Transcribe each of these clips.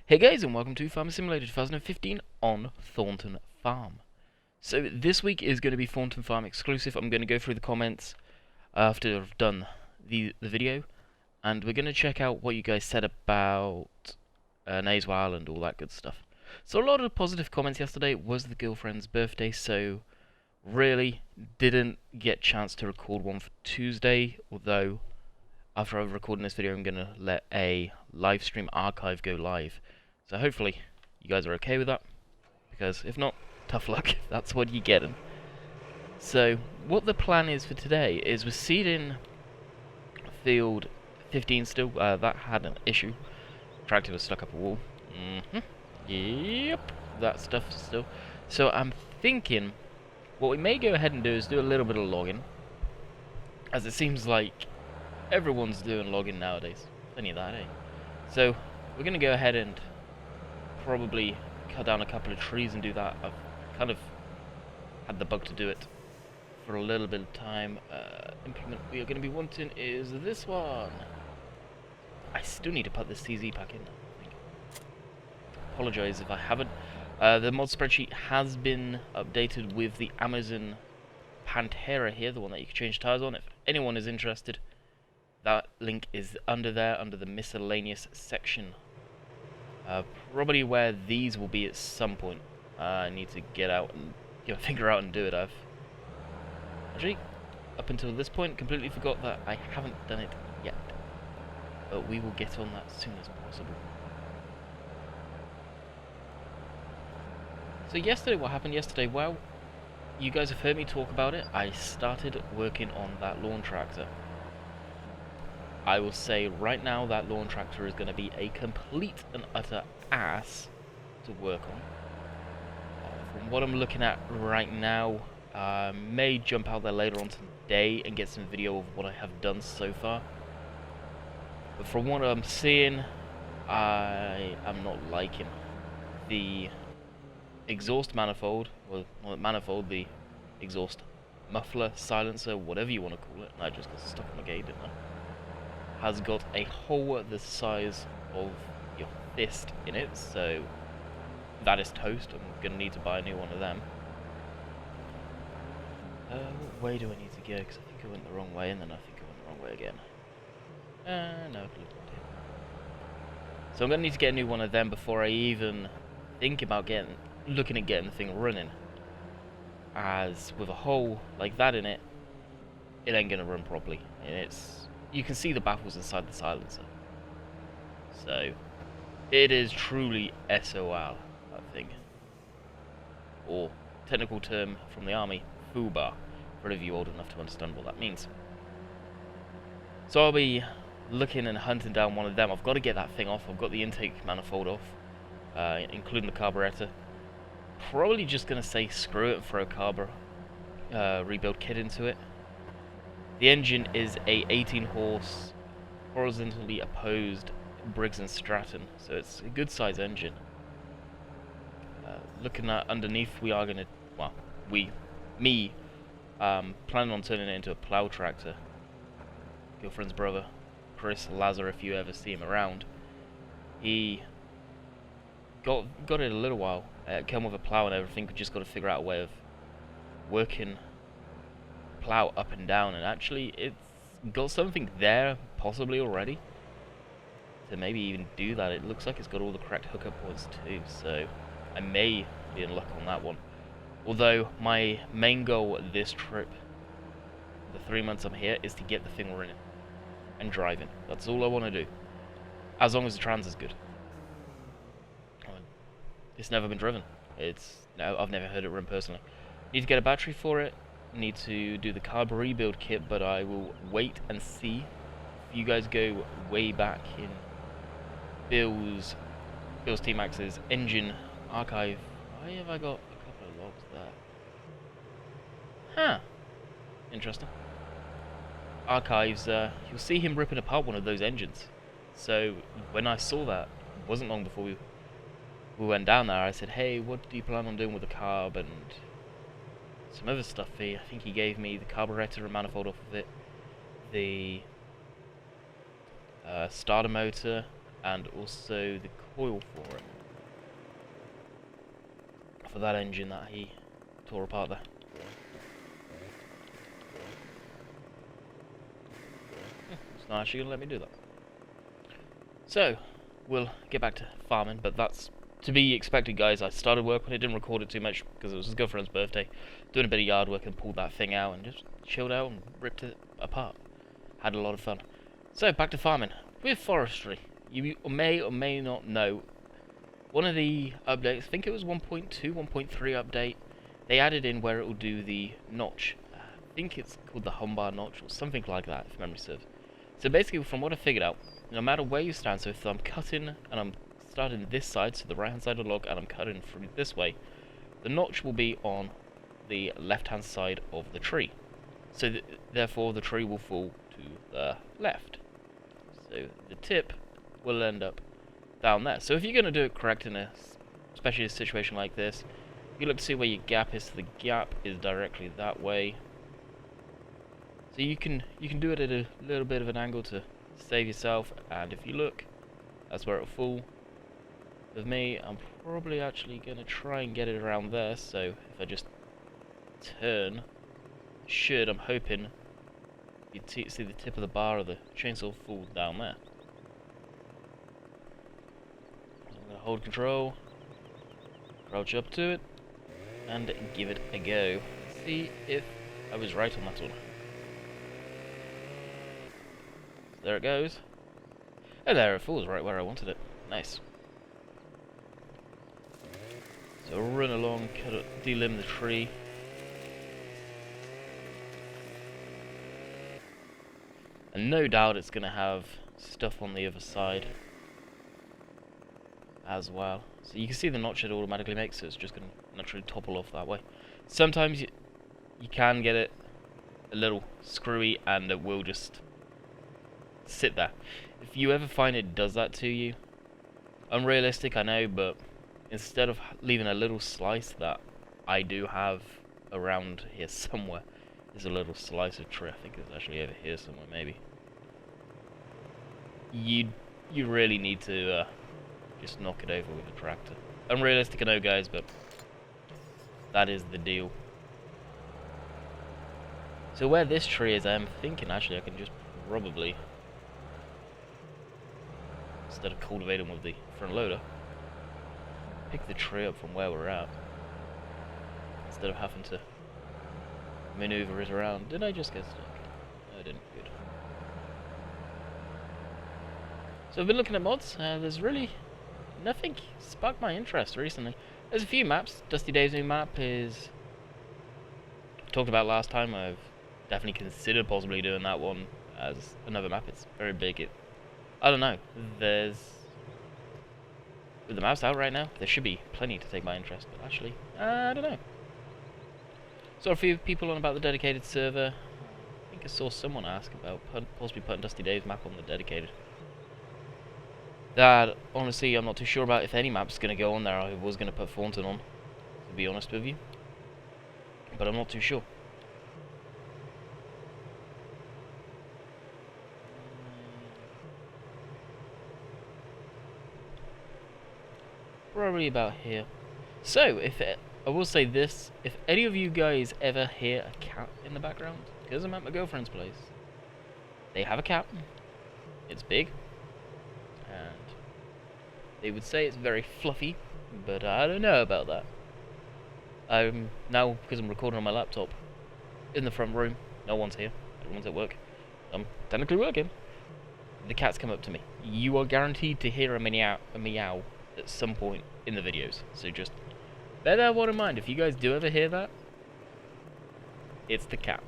Hey guys, and welcome to Farming Simulator 2015 on Thornton Farm. So this week is going to be Thornton Farm exclusive. I'm going to go through the comments after I've done the video, and we're going to check out what you guys said about Nayswell and all that good stuff. So a lot of positive comments yesterday. It was the girlfriend's birthday, so really didn't get a chance to record one for Tuesday, although after I've recorded this video I'm going to let a live stream archive go live. So hopefully you guys are okay with that, because if not, tough luck, that's what you're getting. So what the plan is for today is we're seeding field 15 still. That had an issue. Tractor was stuck up a wall. Yep, that stuff still. So I'm thinking what we may go ahead and do is do a little bit of logging, as it seems like everyone's doing logging nowadays. Plenty of that, eh? So we're going to go ahead and probably cut down a couple of trees and do that. I've kind of had the bug to do it for a little bit of time. Implement we are going to be wanting is this one. I still need to put this CZ pack in, I think. Apologise if I haven't. The mod spreadsheet has been updated with the Amazon Pantera here, the one that you can change tires on. If anyone is interested, that link is under there, under the miscellaneous section. Probably where these will be at some point. I need to get out and figure out and do it. I've actually, up until this point, completely forgot that I haven't done it yet. But we will get on that as soon as possible. So yesterday, what happened yesterday? Well, you guys have heard me talk about it. I started working on that lawn tractor. I will say right now that lawn tractor is going to be a complete and utter ass to work on. From what I'm looking at right now, I may jump out there later on today and get some video of what I have done so far. But from what I'm seeing, I am not liking the exhaust manifold, well, not manifold, the exhaust muffler, silencer, whatever you want to call it. I just got stuck on the gate, didn't I? Has got a hole the size of your fist in it, so that is toast. I'm going to need to buy a new one of them. What way do I need to go? Because I think I went the wrong way, and then I think I went the wrong way again. No. So I'm going to need to get a new one of them before I even think about looking at getting the thing running. As with a hole like that in it, it ain't going to run properly. And you can see the baffles inside the silencer. So, it is truly SOL, that thing. Or, technical term from the army, FUBAR, for any of you old enough to understand what that means. So I'll be looking and hunting down one of them. I've got to get that thing off. I've got the intake manifold off, including the carburetor. Probably just going to say screw it and throw a carburetor rebuild kit into it. The engine is a 18 horse horizontally opposed Briggs & Stratton, so it's a good size engine. Looking at underneath, we are going to, well, planning on turning it into a plow tractor. Girlfriend's brother, Chris Lazar, if you ever see him around, he got it a little while, came with a plow and everything, but just got to figure out a way of working plow up and down, and actually it's got something there possibly already to maybe even do that. It looks like it's got all the correct hookup points too, so I may be in luck on that one. Although my main goal this trip, the 3 months I'm here, is to get the thing running and driving. That's all I want to do, as long as the trans is good. It's never been driven. I've never heard it run personally. Need to get a battery for it. Need to do the carb rebuild kit, but I will wait and see. If you guys go way back in Bill's T-Max's engine archive, why have I got a couple of logs there? Huh. Interesting. Archives, you'll see him ripping apart one of those engines. So when I saw that, it wasn't long before we went down there, I said, hey, what do you plan on doing with the carb and some other stuff here? I think he gave me the carburetor and manifold off of it, the starter motor, and also the coil for it. For that engine that he tore apart there. It's not actually going to let me do that. So, we'll get back to farming, but that's to be expected, guys. I started work on it, didn't record it too much because it was his girlfriend's birthday. Doing a bit of yard work and pulled that thing out and just chilled out and ripped it apart. Had a lot of fun. So, back to farming. With forestry, you may or may not know, one of the updates, I think it was 1.2, 1.3 update, they added in where it will do the notch. I think it's called the humbar notch or something like that, if memory serves. So basically, from what I figured out, no matter where you stand, so if I'm cutting and I'm starting this side, so the right hand side of the log, and I'm cutting through this way, the notch will be on the left hand side of the tree. So therefore the tree will fall to the left. So the tip will end up down there. So if you're going to do it correct in especially a situation like this, you look to see where your gap is. So the gap is directly that way. So you can do it at a little bit of an angle to save yourself, and if you look, that's where it'll fall. With me, I'm probably actually going to try and get it around there, so if I just turn, I'm hoping you see the tip of the bar of the chainsaw fall down there. So I'm going to hold control, crouch up to it, and give it a go. See if I was right on that one. There it goes. Oh, there it falls right where I wanted it. Nice. So run along, delimb the tree. And no doubt it's going to have stuff on the other side as well. So you can see the notch it automatically makes, so it's just going to naturally topple off that way. Sometimes you can get it a little screwy and it will just sit there. If you ever find it does that to you, unrealistic I know, but instead of leaving a little slice that I do have around here somewhere, there's a little slice of tree. I think it's actually over here somewhere maybe. You really need to just knock it over with a tractor. Unrealistic I know, guys, but that is the deal. So where this tree is, I'm thinking actually I can just probably, instead of cultivating with the front loader, pick the tree up from where we're at, instead of having to maneuver it around. Did I just get stuck? No, I didn't. Good. So I've been looking at mods. There's really nothing sparked my interest recently. There's a few maps. Dusty Dave's new map is talked about last time. I've definitely considered possibly doing that one as another map. It's very big. I don't know. With the maps out right now, there should be plenty to take my interest, but actually, I don't know. Saw a few people on about the dedicated server. I think I saw someone ask about possibly putting Dusty Dave's map on the dedicated. That, honestly, I'm not too sure about if any map's going to go on there. I was going to put Thornton on, to be honest with you, but I'm not too sure. Probably about here. So, I will say this, if any of you guys ever hear a cat in the background, because I'm at my girlfriend's place, they have a cat, it's big, and they would say it's very fluffy, but I don't know about that. I'm now, because I'm recording on my laptop, in the front room, no one's here, everyone's at work, I'm technically working, the cats come up to me. You are guaranteed to hear a meow at some point in the videos, so just bear that one in mind. If you guys do ever hear that, it's the cat.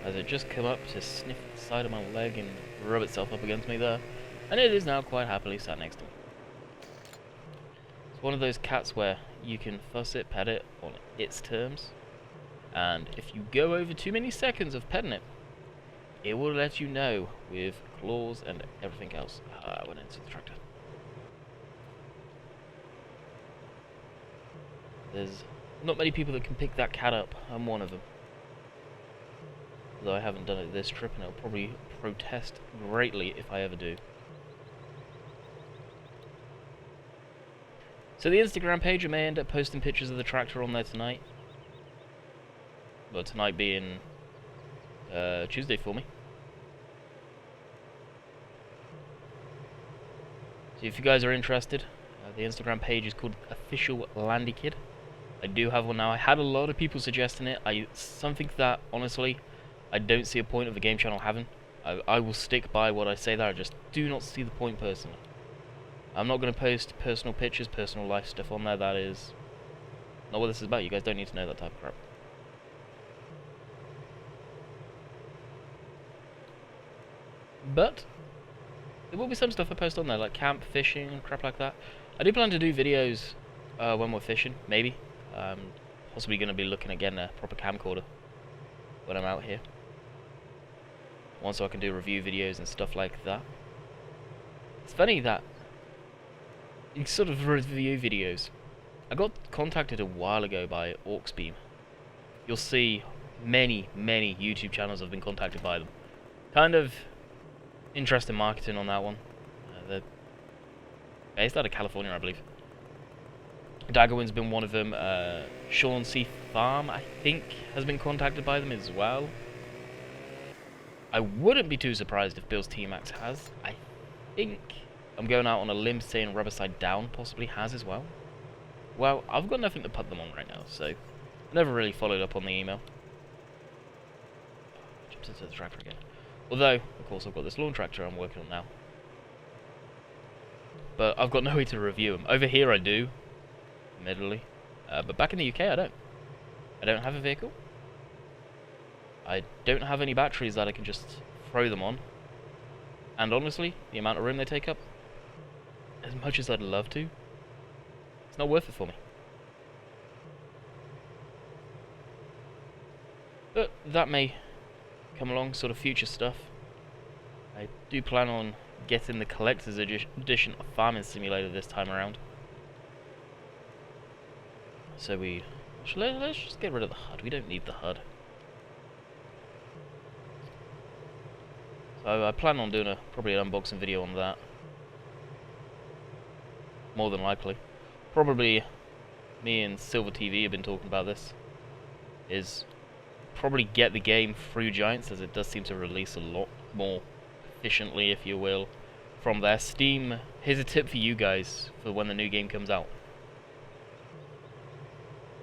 As it just come up to sniff the side of my leg and rub itself up against me there, and it is now quite happily sat next to me. It's one of those cats where you can fuss it, pet it on its terms, and if you go over too many seconds of petting it, it will let you know with claws and everything else. I went into the tractor. There's not many people that can pick that cat up. I'm one of them. although I haven't done it this trip, and I'll probably protest greatly if I ever do. So the Instagram page, I may end up posting pictures of the tractor on there tonight. Well, tonight being Tuesday for me. So if you guys are interested, the Instagram page is called Official Landykid. I do have one now. I had a lot of people suggesting it. Something that, honestly, I don't see a point of the game channel having. I will stick by what I say there. I just do not see the point personally. I'm not going to post personal pictures, personal life stuff on there. That is not what this is about. You guys don't need to know that type of crap. But there will be some stuff I post on there, like camp, fishing, and crap like that. I do plan to do videos when we're fishing, maybe. Possibly going to be looking at getting a proper camcorder when I'm out here. Once I can do review videos and stuff like that. It's funny that these sort of review videos, I got contacted a while ago by Auxbeam. You'll see many YouTube channels have been contacted by them. Kind of interesting marketing on that one. They're based out of California, I believe. Daggerwind's been one of them. Thornton Farm, I think, has been contacted by them as well. I wouldn't be too surprised if Bill's T-Max has. I think I'm going out on a limb saying Rubberside Down possibly has as well. Well, I've got nothing to put them on right now, so I never really followed up on the email. Jumped into the tractor again. Although, of course, I've got this lawn tractor I'm working on now. But I've got no way to review them. Over here I do, admittedly. But back in the UK I don't. I don't have a vehicle. I don't have any batteries that I can just throw them on. And honestly, the amount of room they take up, as much as I'd love to, it's not worth it for me. But that may come along, sort of future stuff. I do plan on getting the collector's edition of Farming Simulator this time around. So let's just get rid of the HUD. We don't need the HUD. So I plan on doing probably an unboxing video on that. More than likely. Probably me and Silver TV have been talking about this. Is probably get the game through Giants, as it does seem to release a lot more efficiently, if you will, from their Steam. Here's a tip for you guys for when the new game comes out.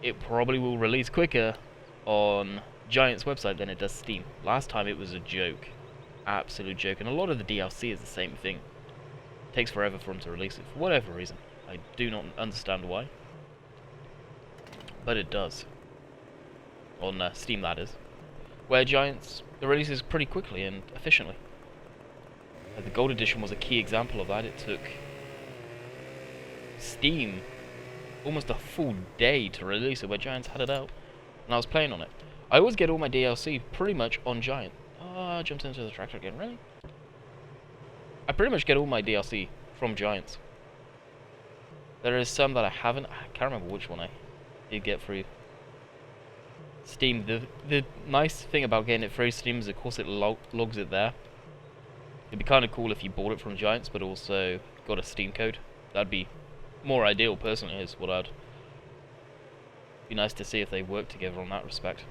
It probably will release quicker on Giants' website than it does Steam. Last time it was a joke. Absolute joke. And a lot of the DLC is the same thing. It takes forever for them to release it, for whatever reason. I do not understand why. But it does. On Steam, that is. Where Giants, the releases pretty quickly and efficiently. The Gold Edition was a key example of that. It took Steam almost a full day to release it, where Giants had it out. And I was playing on it. I always get all my DLC pretty much on Giant. Oh, I jumped into the tractor again, really? I pretty much get all my DLC from Giants. There is some that I haven't. I can't remember which one I did get through Steam. The nice thing about getting it through Steam is, of course, it logs it there. It'd be kind of cool if you bought it from Giants, but also got a Steam code. That'd be more ideal, personally, is what I'd... be nice to see if they work together on that respect.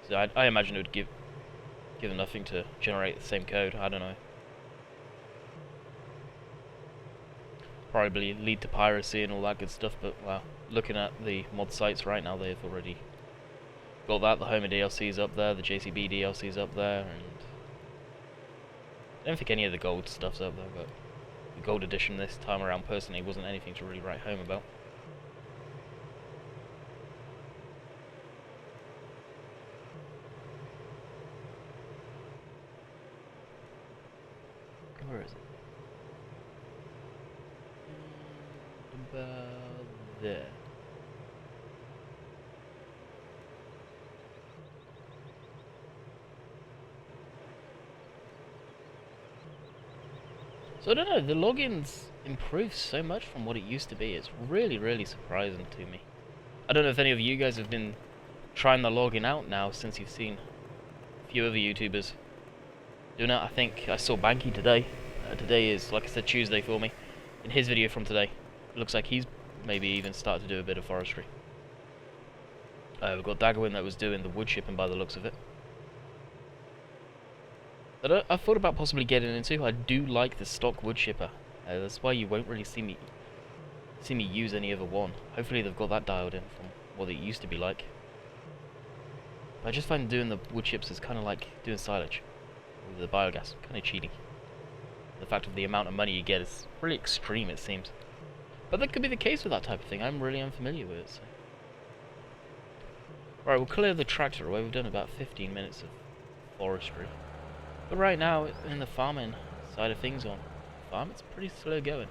So I imagine it would give nothing to generate the same code. I don't know. Probably lead to piracy and all that good stuff, but well, looking at the mod sites right now, they've already got that. The Homer DLC's up there, the JCB DLC's up there, and I don't think any of the gold stuff's up there, but the Gold Edition this time around, personally, wasn't anything to really write home about. Where is it? About there. So I don't know, the logins improved so much from what it used to be. It's really, really surprising to me. I don't know if any of you guys have been trying the logging out now since you've seen a few other YouTubers doing it. I think I saw Banky today. Today is, like I said, Tuesday for me. In his video from today, it looks like he's maybe even started to do a bit of forestry. We've got Daggerwin that was doing the wood chipping by the looks of it. But I thought about possibly getting into. I do like the stock wood chipper. That's why you won't really see me use any other one. Hopefully they've got that dialed in from what it used to be like. But I just find doing the wood chips is kind of like doing silage with the biogas, kind of cheating. The fact of the amount of money you get is really extreme, it seems. But that could be the case with that type of thing. I'm really unfamiliar with it. So. Right, we'll clear the tractor away. We've done about 15 minutes of forestry. But right now, in the farming side of things on farm, it's pretty slow going.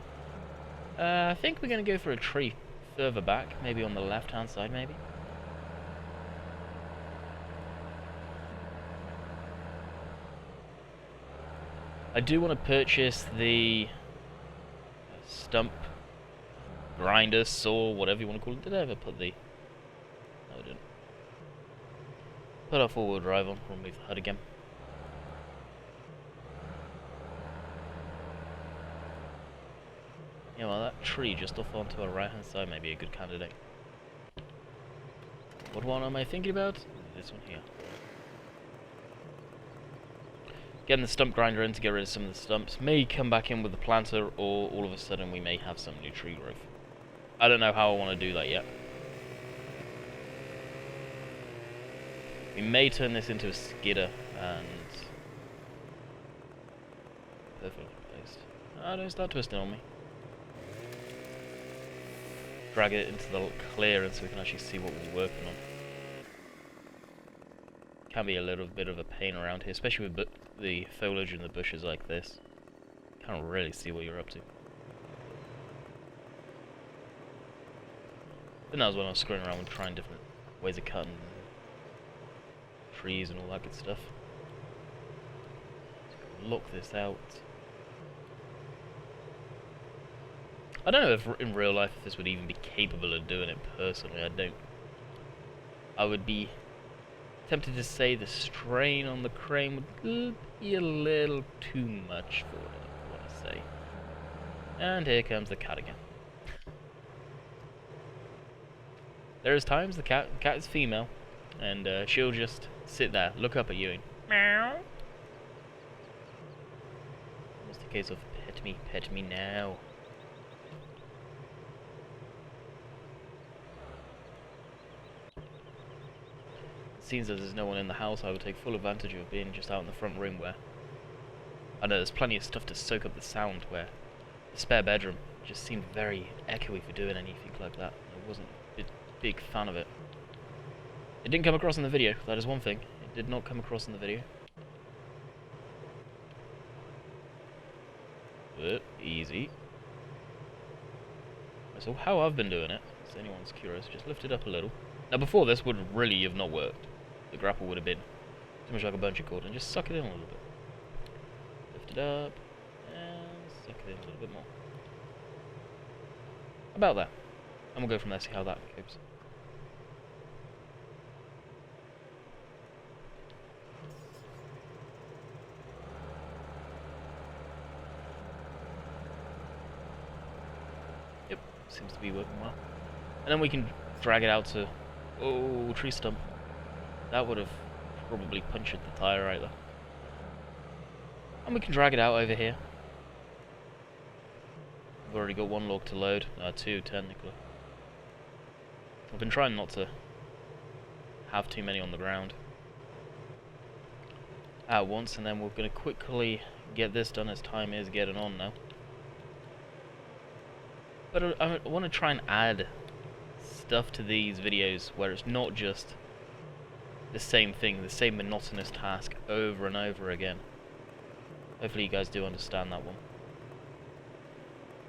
I think we're going to go for a tree further back, maybe on the left-hand side, maybe. I do want to purchase the stump grinder, saw, whatever you want to call it. Did I ever put the... No, I didn't. Put our four-wheel drive on, remove the HUD again. Yeah, well, that tree just off onto our right-hand side may be a good candidate. What one am I thinking about? This one here. Getting the stump grinder in to get rid of some of the stumps. May come back in with the planter, or all of a sudden we may have some new tree growth. I don't know how I want to do that yet. We may turn this into a skidder and... Perfectly placed. Ah, don't start twisting on me. Drag it into the clearance so we can actually see what we're working on. Can be a little bit of a pain around here, especially with the foliage and the bushes like this. Can't really see what you're up to. But that was when I was screwing around with trying different ways of cutting trees and all that good stuff. Lock this out. I don't know if in real life if this would even be capable of doing it personally. I would be tempted to say the strain on the crane would be a little too much for what I want to say. And here comes the cat again. There is times the cat is female, and she'll just sit there, look up at you and meow. Almost a case of pet me now. Seems as there's no one in the house, I would take full advantage of being just out in the front room where I know there's plenty of stuff to soak up the sound, where the spare bedroom just seemed very echoey for doing anything like that. I wasn't a big fan of it. It didn't come across in the video, that is one thing. It did not come across in the video. But easy. So how I've been doing it, if anyone's curious, just lift it up a little. Now before this would really have not worked. The grapple would have been too much like a bungee cord, and just suck it in a little bit. Lift it up, and suck it in a little bit more. About that. And we'll go from there, see how that goes. Yep, seems to be working well. And then we can drag it out to... Oh, tree stump. That would have probably punctured the tyre right there. And we can drag it out over here. We've already got one log to load. Two, technically. I've been trying not to have too many on the ground at once, and then we're going to quickly get this done as time is getting on now. But I want to try and add stuff to these videos where it's not just the same thing, the same monotonous task over and over again. Hopefully you guys do understand that one.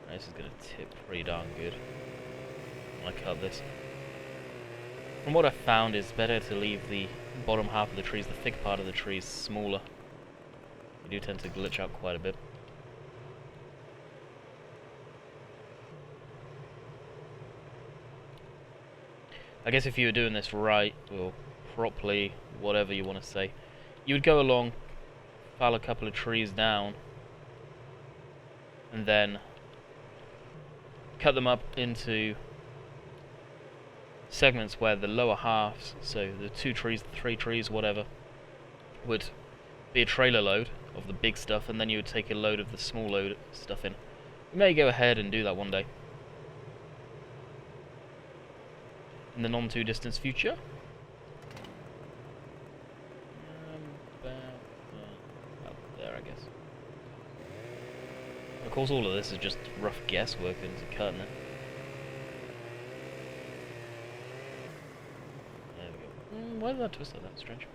This is going to tip pretty darn good when I cut this. From what I've found, it's better to leave the bottom half of the trees, the thick part of the trees, smaller. They do tend to glitch out quite a bit. I guess if you were doing this right, or properly, whatever you want to say, you would go along, file a couple of trees down, and then cut them up into segments where the lower halves, so the 2 trees, 3 trees, whatever, would be a trailer load of the big stuff, and then you would take a load of the small load stuff in. You may go ahead and do that one day. In the non-too-distant future. About there, I guess. Of course, all of this is just rough guesswork into cutting it. There we go. Why did that twist like that? Strange.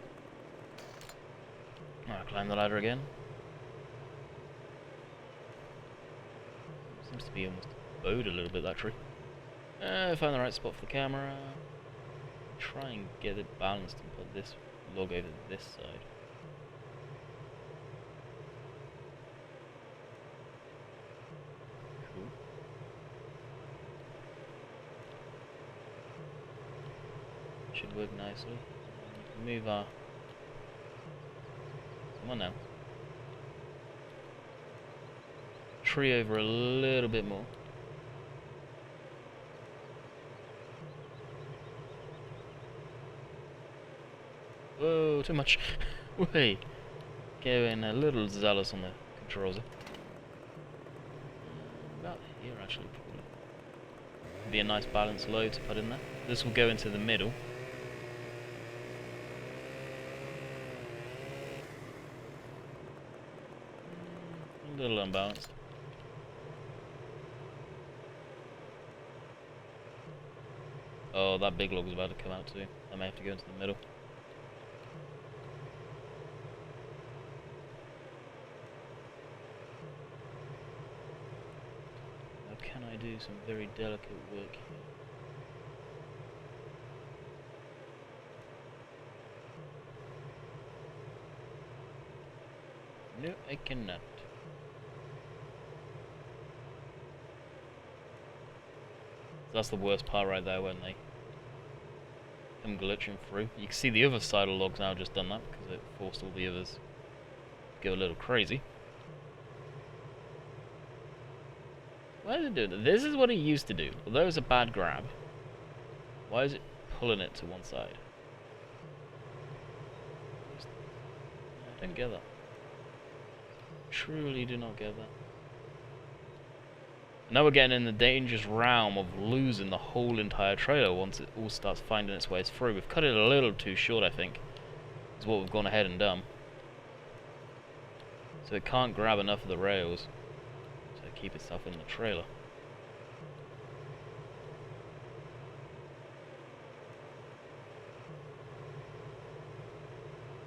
I'll climb the ladder again. Seems to be almost bowed a little bit, that tree. Find the right spot for the camera. Try and get it balanced and put this log over this side. Cool. Should work nicely. Move our... Come on now. Tree over a little bit more. Whoa, too much. Wait. Getting a little zealous on the controls. About here, actually, probably. Be a nice balanced load to put in there. This will go into the middle. A little unbalanced. Oh, that big log is about to come out too. I may have to go into the middle. Now can I do some very delicate work here? No, I cannot. That's the worst part right there, when they come glitching through. You can see the other side of the logs now just done that because it forced all the others to go a little crazy. Why is it doing that? This is what it used to do. Although it was a bad grab, why is it pulling it to one side? I don't get that. Truly do not get that. Now we're getting in the dangerous realm of losing the whole entire trailer once it all starts finding its ways through. We've cut it a little too short, I think, is what we've gone ahead and done. So it can't grab enough of the rails to keep itself in the trailer.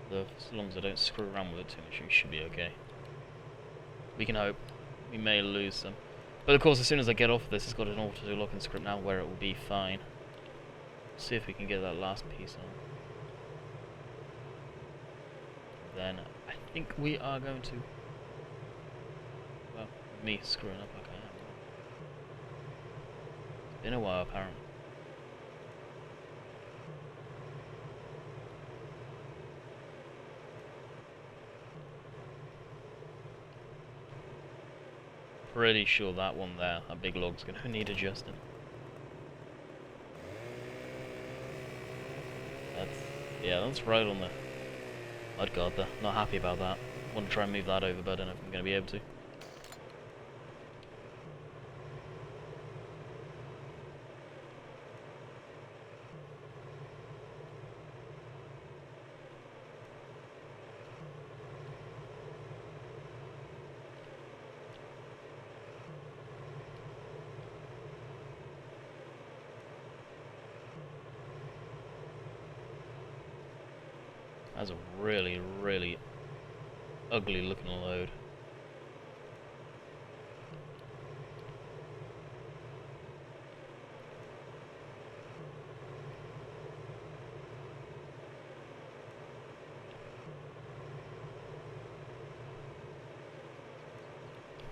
Though, as long as I don't screw around with it too much, we should be okay. We can hope. We may lose some. But of course, as soon as I get off this, it's got an auto-locking script now where it will be fine. See if we can get that last piece on. Then I think we are going to... Well, me screwing up like I am. It's been a while, apparently. Pretty sure that one there, that big log's going to need adjusting. That's right on the mud guard there. Not happy about that. Want to try and move that over, but I don't know if I'm going to be able to. That's a really, really ugly looking load.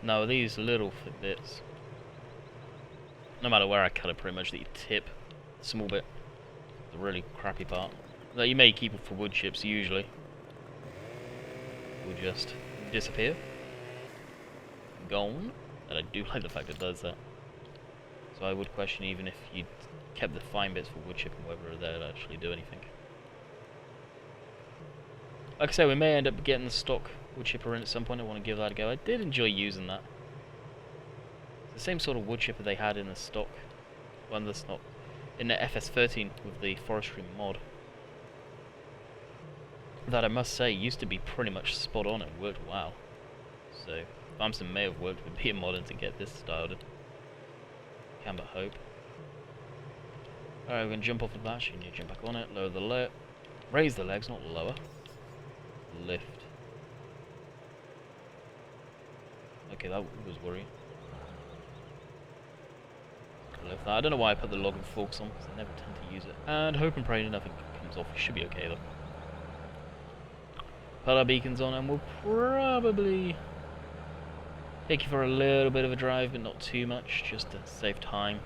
Now these little bits, no matter where I cut it, pretty much the tip, small bit, the really crappy part. That you may keep it for wood chips usually. Will just disappear. Gone. And I do like the fact it does that. So I would question even if you kept the fine bits for wood chip and whether they'd actually do anything. Like I say, we may end up getting the stock wood chipper in at some point. I want to give that a go. I did enjoy using that. It's the same sort of wood chipper they had in the stock one that's not in the FS13 with the forestry mod. That I must say used to be pretty much spot on and worked well. So Farmson may have worked with being modern to get this started. Can but hope. Alright, we're gonna jump off the batch, you need to jump back on it, lower the leg, raise the legs, not lower. Lift. Okay, that was worrying. Lift that. I don't know why I put the log and forks on, because I never tend to use it. And hope and pray nothing comes off. It should be okay though. Put our beacons on and we'll probably take you for a little bit of a drive, but not too much, just to save time.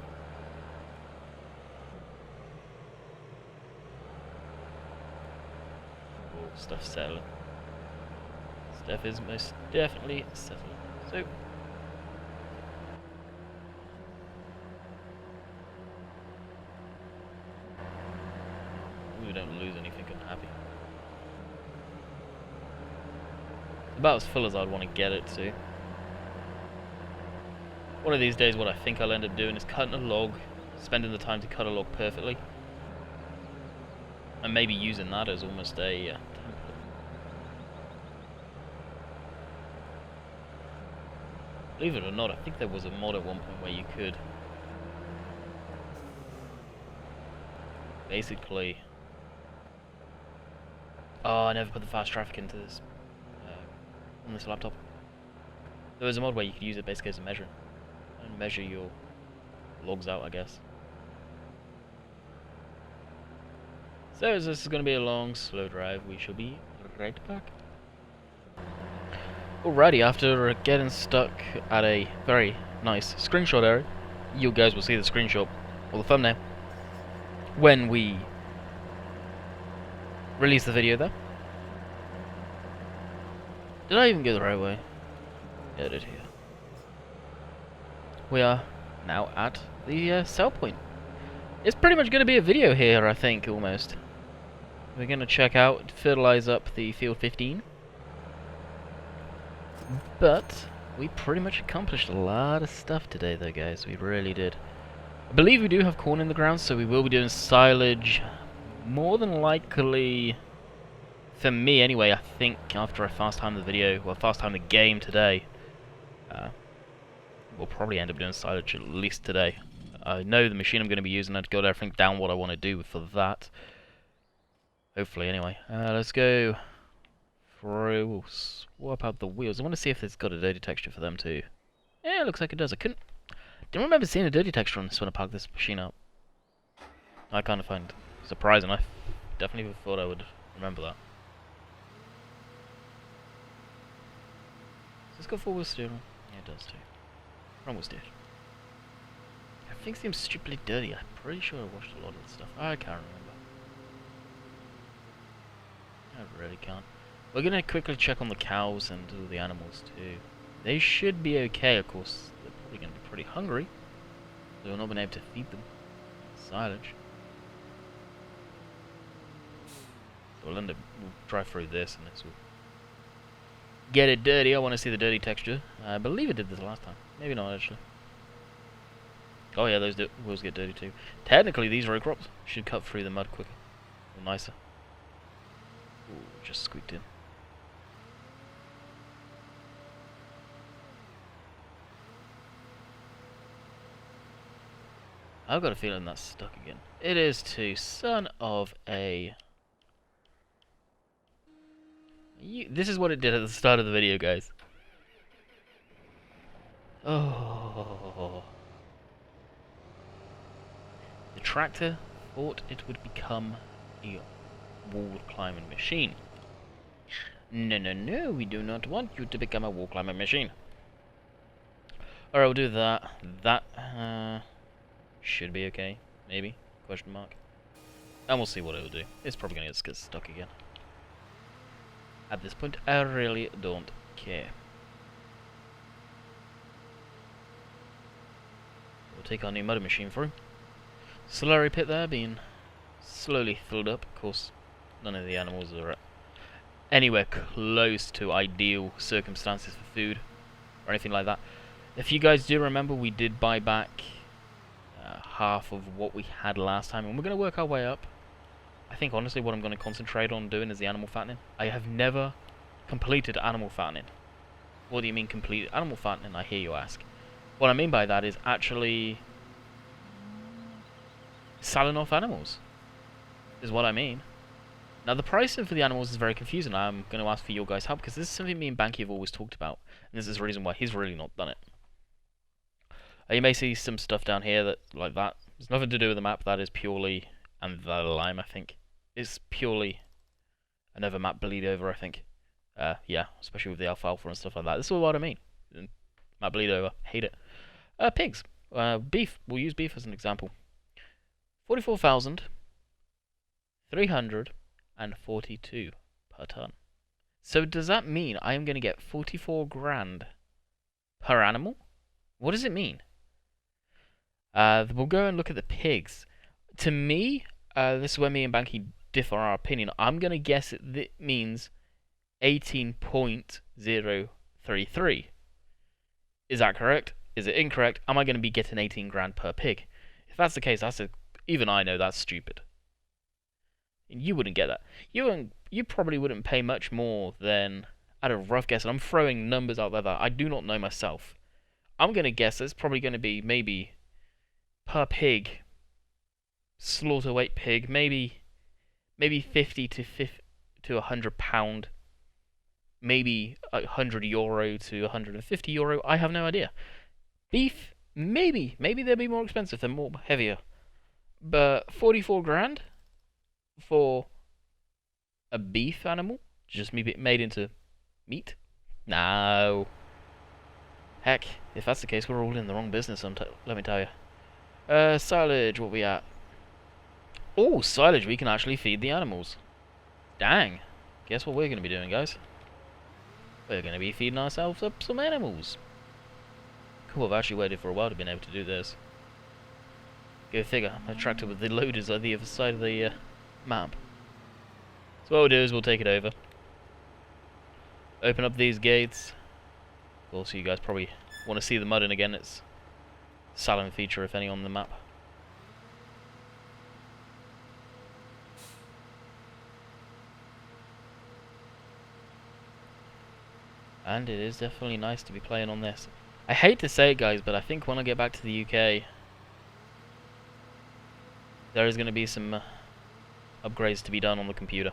Oh, stuff's settling. Stuff is most definitely settling. So, we don't lose anything, I'm happy. About as full as I'd want to get it to. One of these days what I think I'll end up doing is cutting a log, spending the time to cut a log perfectly, and maybe using that as almost a template. Believe it or not, I think there was a mod at one point where you could basically... Oh, I never put the fast traffic into this on this laptop. There was a mod where you could use it basically as a measure. And measure your logs out, I guess. So as this is going to be a long, slow drive, we shall be right back. Alrighty, after getting stuck at a very nice screenshot area, you guys will see the screenshot, or the thumbnail, when we release the video there. Did I even go the right way? Yeah, I did here. We are now at the sell point. It's pretty much going to be a video here, I think, almost. We're going to check out, fertilize up the field 15. But we pretty much accomplished a lot of stuff today, though, guys. We really did. I believe we do have corn in the ground, so we will be doing silage. More than likely, for me anyway, I think after I fast time the video, well, fast time the game today, we'll probably end up doing silage at least today. I know the machine I'm going to be using, I've got everything down what I want to do for that. Hopefully, anyway. Let's go through. We'll swap out the wheels. I want to see if it's got a dirty texture for them too. Yeah, it looks like it does. Didn't remember seeing a dirty texture on this when I parked this machine up. I kind of find it surprising. I definitely thought I would remember that. Does this got four-wheel steering? Yeah, it does too. Front-wheel steered. Everything seems stupidly dirty. I'm pretty sure I washed a lot of the stuff. I can't remember. I really can't. We're going to quickly check on the cows and all the animals too. They should be okay, of course. They're probably going to be pretty hungry. So we've not been able to feed them silage. So we'll drive through this and this will get it dirty. I want to see the dirty texture. I believe it did this last time. Maybe not, actually. Oh yeah, those wheels get dirty too. Technically, these row crops should cut through the mud quicker. Or nicer. Ooh, just squeaked in. I've got a feeling that's stuck again. It is too. Son of a... This is what it did at the start of the video, guys. Oh. The tractor thought it would become a wall climbing machine. No, no, no, we do not want you to become a wall climbing machine. Alright, we'll do that. That should be okay, maybe? Question mark. And we'll see what it'll do. It's probably going to get stuck again. At this point, I really don't care. We'll take our new mudder machine through. Slurry pit there being slowly filled up. Of course, none of the animals are anywhere close to ideal circumstances for food or anything like that. If you guys do remember, we did buy back half of what we had last time, and we're going to work our way up. I think honestly what I'm going to concentrate on doing is the animal fattening. I have never completed animal fattening. What do you mean completed animal fattening, I hear you ask? What I mean by that is actually selling off animals, is what I mean. Now the pricing for the animals is very confusing. I'm going to ask for your guys' help, because this is something me and Banky have always talked about, and this is the reason why he's really not done it. You may see some stuff down here that, like that, there's nothing to do with the map. That is purely, and the lime I think, is purely another map bleed over, I think. Yeah, especially with the alfalfa and stuff like that. This is what I mean. Map bleed over, hate it. Pigs, beef, we'll use beef as an example. 44,342 per ton. So does that mean I am going to get 44 grand per animal? What does it mean? We'll go and look at the pigs. To me, this is where me and Banky differ our opinion. I'm going to guess it means 18.033. Is that correct? Is it incorrect? Am I going to be getting 18 grand per pig? If that's the case, even I know that's stupid. You wouldn't get that. You probably wouldn't pay much more than, at a rough guess, and I'm throwing numbers out there that I do not know myself. I'm going to guess it's probably going to be maybe per pig, slaughter weight pig, maybe 50 to 100 pound, maybe €100 to 150 euro. I have no idea. Beef, maybe they'll be more expensive, they're more heavier. But 44 grand for a beef animal, just made into meat? No. Heck, if that's the case, we're all in the wrong business, let me tell you. Silage, what we at? Oh, silage, we can actually feed the animals. Dang. Guess what we're going to be doing, guys? We're going to be feeding ourselves up some animals. Cool, I've actually waited for a while to be able to do this. Go figure, my tractor with the loaders on the other side of the map. So what we'll do is we'll take it over. Open up these gates. Also, you guys probably want to see the mudding again. It's a silent feature, if any, on the map. And it is definitely nice to be playing on this. I hate to say it, guys, but I think when I get back to the UK, there is going to be some upgrades to be done on the computer.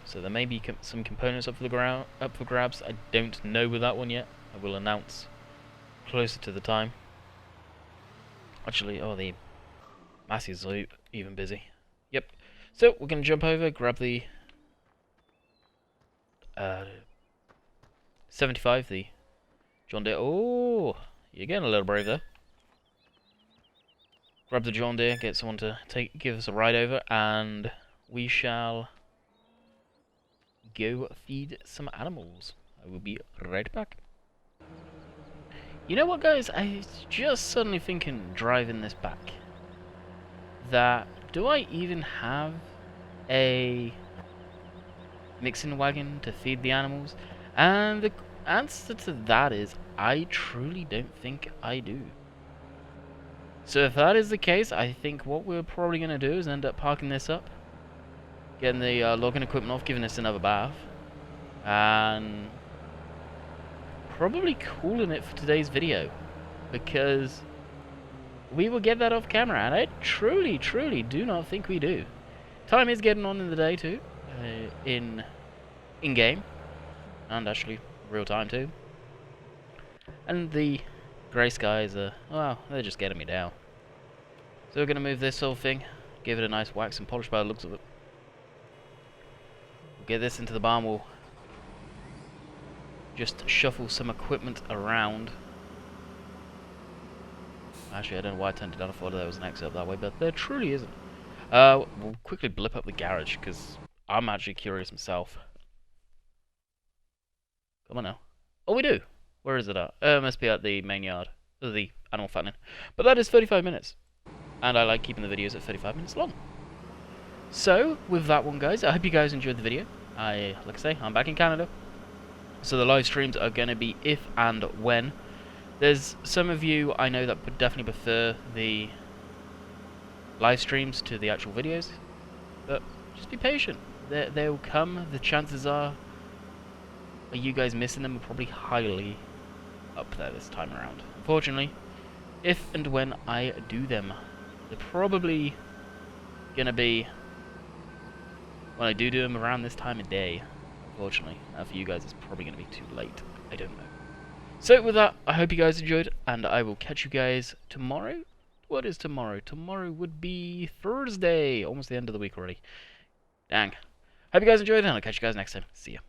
So there may be some components up for grabs. I don't know with that one yet. I will announce closer to the time. Actually, oh, the Massey's are even busy. Yep. So we're going to jump over, grab the 75, the John Deere. Oh, you're getting a little brave there. Grab the John Deere, get someone to give us a ride over, and we shall go feed some animals. I will be right back. You know what, guys? I was just suddenly thinking, driving this back, that do I even have a mixing wagon to feed the animals? And the answer to that is, I truly don't think I do. So if that is the case, I think what we're probably going to do is end up parking this up, getting the logging equipment off, giving this another bath, and probably calling it for today's video, because we will get that off camera, and I truly do not think we do. Time is getting on in the day too, in-game, and actually real time too. And the grey skies are, well, they're just getting me down. So we're going to move this whole thing, give it a nice wax and polish by the looks of it. We'll get this into the barn, we'll just shuffle some equipment around. Actually, I don't know why I turned it down. I thought there was an exit up that way, but there truly isn't. We'll quickly blip up the garage, because I'm actually curious myself. Come on now. Oh, we do. Where is it at? It must be at the main yard. The animal fattening. But that is 35 minutes. And I like keeping the videos at 35 minutes long. So, with that one, guys, I hope you guys enjoyed the video. Like I say, I'm back in Canada. So the live streams are going to be if and when. There's some of you I know that would definitely prefer the live streams to the actual videos. But just be patient. They'll come. The chances are you guys missing them are probably highly up there this time around. Unfortunately, if and when I do them, they're probably going to be when I do them around this time of day. Unfortunately, for you guys it's probably going to be too late. I don't know. So with that, I hope you guys enjoyed, and I will catch you guys tomorrow. What is tomorrow? Tomorrow would be Thursday. Almost the end of the week already. Dang. Hope you guys enjoyed, and I'll catch you guys next time. See ya.